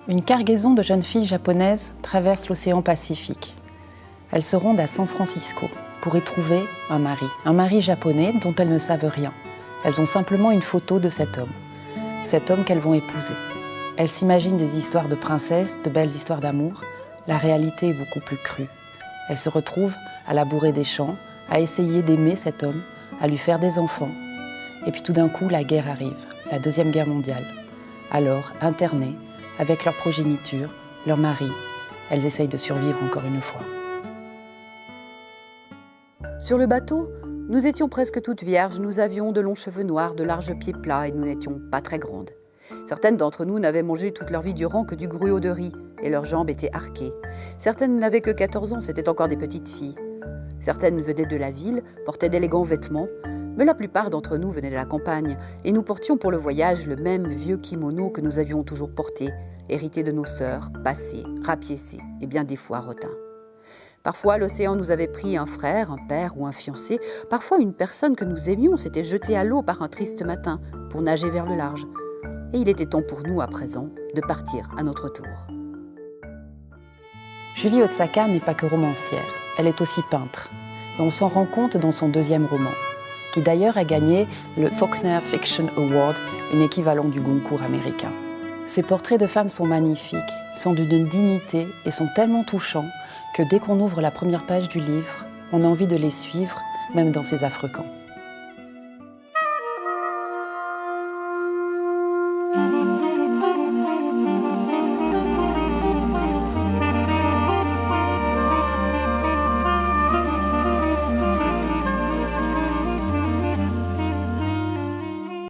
Une cargaison de jeunes filles japonaises traverse l'océan Pacifique. Elles se rendent à San Francisco pour y trouver un mari japonais dont elles ne savent rien. Elles ont simplement une photo de cet homme qu'elles vont épouser. Elles s'imaginent des histoires de princesses, de belles histoires d'amour. La réalité est beaucoup plus crue. Elles se retrouvent à labourer des champs, à essayer d'aimer cet homme, à lui faire des enfants. Et puis tout d'un coup, la guerre arrive, la Deuxième Guerre mondiale. Alors, internées, avec leur progéniture, leur mari, elles essayent de survivre encore une fois. Sur le bateau, nous étions presque toutes vierges, nous avions de longs cheveux noirs, de larges pieds plats et nous n'étions pas très grandes. Certaines d'entre nous n'avaient mangé toute leur vie durant que du gruau de riz et leurs jambes étaient arquées. Certaines n'avaient que 14 ans, c'étaient encore des petites filles. Certaines venaient de la ville, portaient d'élégants vêtements, mais la plupart d'entre nous venaient de la campagne et nous portions pour le voyage le même vieux kimono que nous avions toujours porté, hérité de nos sœurs, passé, rapiécé et bien des fois reteint. Parfois, l'océan nous avait pris un frère, un père ou un fiancé. Parfois, une personne que nous aimions s'était jetée à l'eau par un triste matin pour nager vers le large. Et il était temps pour nous, à présent, de partir à notre tour. Julie Otsaka n'est pas que romancière, elle est aussi peintre. Et on s'en rend compte dans son deuxième roman, qui d'ailleurs a gagné le Faulkner Fiction Award, une équivalent du Goncourt américain. Ses portraits de femmes sont magnifiques, sont d'une dignité et sont tellement touchants que dès qu'on ouvre la première page du livre, on a envie de les suivre, même dans ces affreux camps.